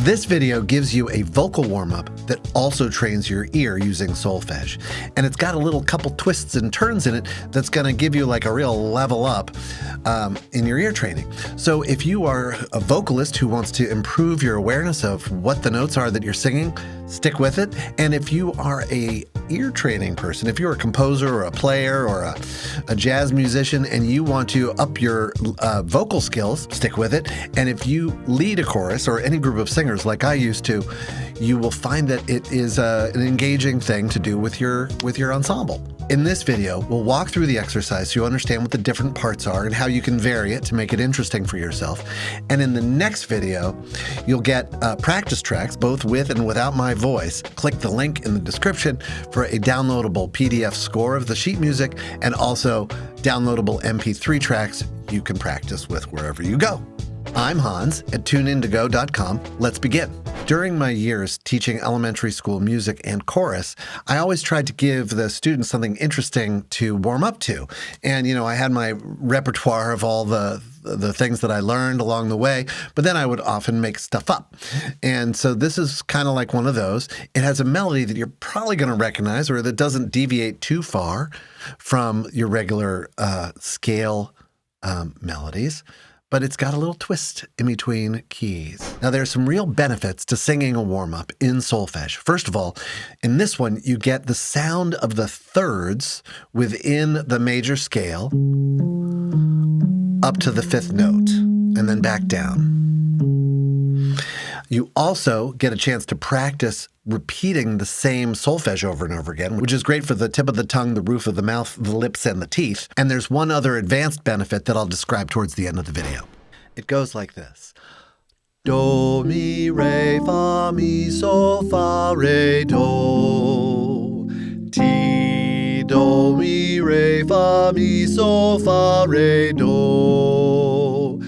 This video gives you a vocal warm-up that also trains your ear using Solfège. And it's got a little couple twists and turns in it that's going to give you like a real level up in your ear training. So if you are a vocalist who wants to improve your awareness of what the notes are that you're singing, stick with it. And if you are a ear training person, if you're a composer or a player or a jazz musician and you want to up your vocal skills, stick with it. And if you lead a chorus or any group of singers like I used to, you will find that it is an engaging thing to do with your ensemble. In this video, we'll walk through the exercise so you understand what the different parts are and how you can vary it to make it interesting for yourself. And in the next video, you'll get practice tracks, both with and without my voice. Click the link in the description for a downloadable PDF score of the sheet music and also downloadable MP3 tracks you can practice with wherever you go. I'm Hans at tuneindigo.com. Let's begin. During my years teaching elementary school music and chorus, I always tried to give the students something interesting to warm up to. And, you know, I had my repertoire of all the things that I learned along the way, but then I would often make stuff up. And so this is kind of like one of those. It has a melody that you're probably going to recognize or that doesn't deviate too far from your regular scale melodies. But it's got a little twist in between keys. Now, there's some real benefits to singing a warm-up in Solfège. First of all, in this one, you get the sound of the thirds within the major scale up to the fifth note, and then back down. You also get a chance to practice repeating the same solfège over and over again, which is great for the tip of the tongue, the roof of the mouth, the lips, and the teeth. And there's one other advanced benefit that I'll describe towards the end of the video. It goes like this. Do, mi, re, fa, mi, sol, fa, re, do. Ti, do, mi, re, fa, mi, sol, fa, re, do.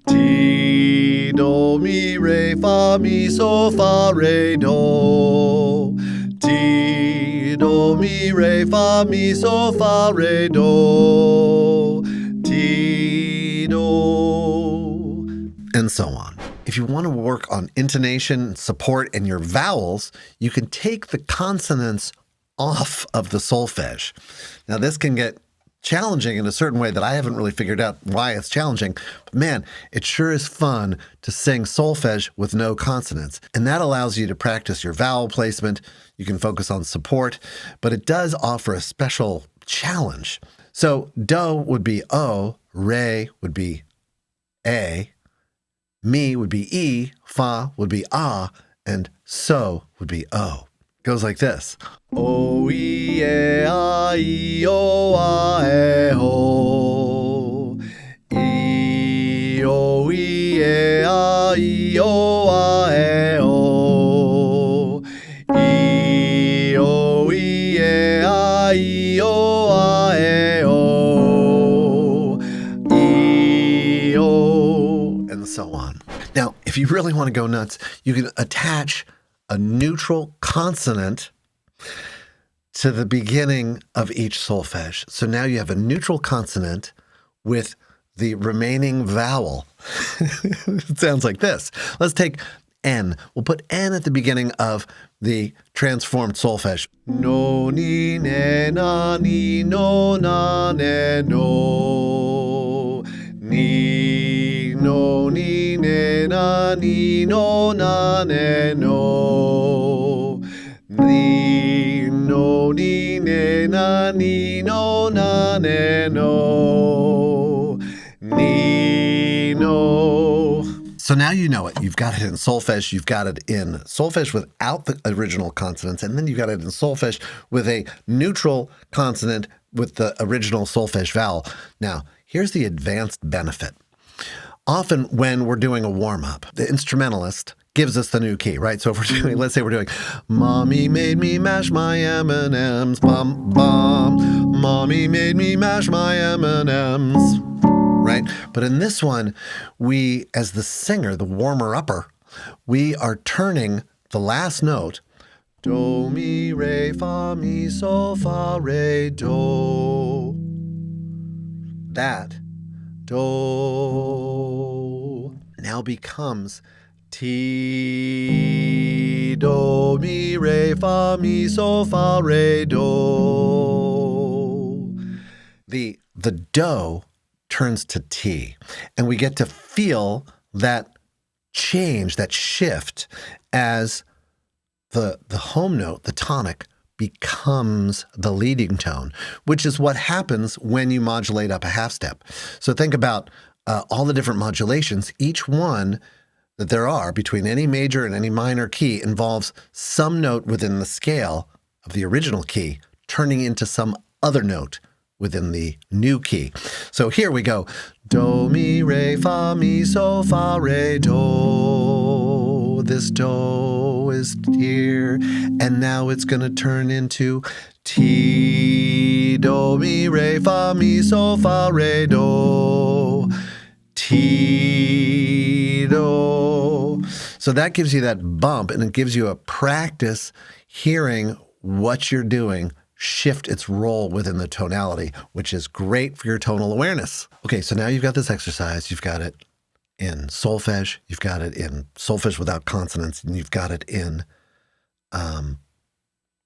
Ti, do, mi, re, fa, mi, sol, fa, re, do. Ti, do, mi, re, fa, mi, sol, fa, re, do. Ti, do. And so on. If you want to work on intonation, support, and your vowels, you can take the consonants off of the solfège. Now, this can get challenging in a certain way that I haven't really figured out why it's challenging. But man, it sure is fun to sing solfège with no consonants. And that allows you to practice your vowel placement. You can focus on support, but it does offer a special challenge. So do would be O, re would be A, mi would be E, fa would be A, and so would be O. It goes like this. O, E, A, I, O, A, E, O. E, O, E, A, I, O, A, E, O. E, O, E, A, I, O, A, E, O. E, O, and so on. Now, if you really want to go nuts, you can attach a neutral consonant to the beginning of each solfège. So now you have a neutral consonant with the remaining vowel. It sounds like this. Let's take N. We'll put N at the beginning of the transformed solfège. No, ni, ne, na, ni, no, na, ne, no. Ni, no, ni, ne, na, ni, no, na, ne, no. Ni, no, ni, ne, na, ni, no, na, ne, no. Ni, no. So now you know it. You've got it in solfège. You've got it in solfège without the original consonants. And then you've got it in solfège with a neutral consonant with the original solfège vowel. Now, here's the advanced benefit. Often when we're doing a warm-up, the instrumentalist gives us the new key, right? So if we're doing, let's say we're doing, Mommy made me mash my M&Ms, bum, bum. Mommy made me mash my M&Ms, right? But in this one, we, as the singer, the warmer-upper, we are turning the last note, do, mi, re, fa, mi, sol, fa, re, do. That, do, now becomes Ti, do, mi, re, fa, mi, sol, fa, re, do. The do turns to T, and we get to feel that change, that shift, as the home note, the tonic, becomes the leading tone, which is what happens when you modulate up a half step. So think about all the different modulations. Each one that there are between any major and any minor key involves some note within the scale of the original key turning into some other note within the new key. So here we go. Do, mi, re, fa, mi, sol, fa, re, do. This do is here. And now it's going to turn into ti, do, mi, re, fa, mi, sol, fa, re, do. Ti, do. So that gives you that bump, and it gives you a practice hearing what you're doing shift its role within the tonality, which is great for your tonal awareness. Okay, so now you've got this exercise. You've got it in solfège, you've got it in solfège without consonants, and you've got it in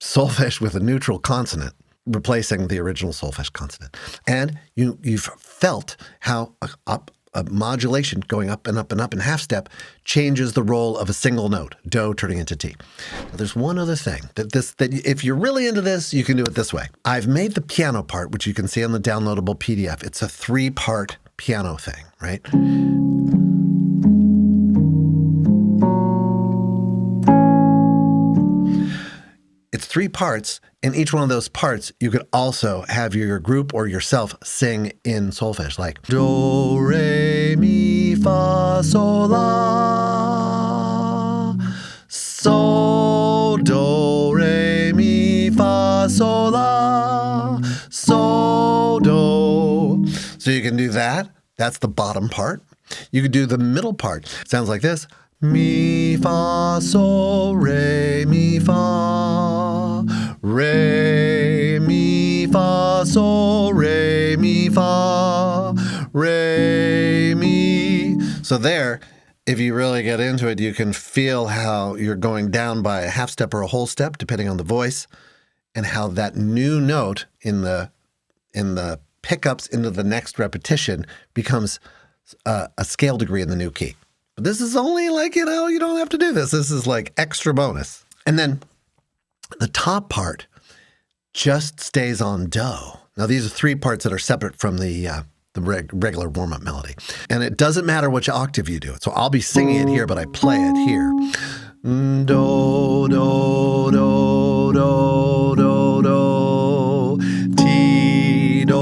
solfège with a neutral consonant, replacing the original solfège consonant. And you've felt how a modulation going up and up and up in half step changes the role of a single note, do turning into T. Now, there's one other thing that if you're really into this, you can do it this way. I've made the piano part, which you can see on the downloadable PDF. It's a 3-part piano thing, right? It's 3 parts, and each one of those parts, you could also have your group or yourself sing in solfège, like do, re, mi, fa, sol, la, so, do, re, mi, fa, sol, la, so, do. So you can do that. That's the bottom part. You could do the middle part. It sounds like this. Mi, fa, sol, re, mi, fa, re, mi, fa, sol, re, mi, fa, re, mi. So there, if you really get into it, you can feel how you're going down by a half step or a whole step, depending on the voice, and how that new note in the pickups into the next repetition becomes a scale degree in the new key. But this is only like, you don't have to do this. This is like extra bonus. And then the top part just stays on do. Now, these are 3 parts that are separate from the regular warm-up melody. And it doesn't matter which octave you do it. So I'll be singing it here, but I play it here. Do, do, do, do, do, do, ti, do,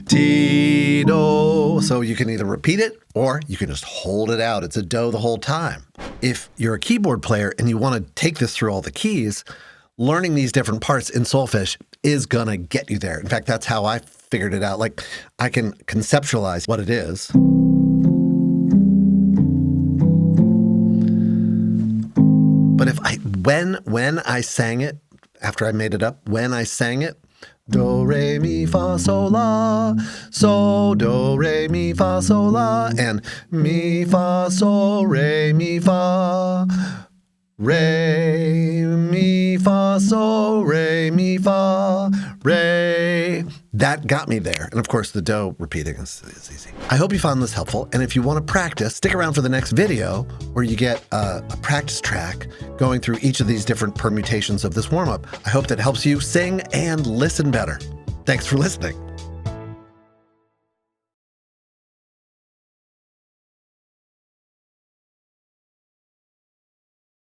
ti, do. So you can either repeat it or you can just hold it out. It's a do the whole time. If you're a keyboard player and you want to take this through all the keys, learning these different parts in solfège is going to get you there. In fact, that's how I figured it out. Like, I can conceptualize what it is. But when I sang it, after I made it up, when I sang it, do, re, mi, fa, sol, la, so, do, re, mi, fa, sol, la, and mi, fa, sol, re, mi, fa, re, mi, fa, sol, re, mi, fa, re. That got me there. And of course, the do repeating is easy. I hope you found this helpful. And if you want to practice, stick around for the next video where you get a practice track going through each of these different permutations of this warm-up. I hope that helps you sing and listen better. Thanks for listening.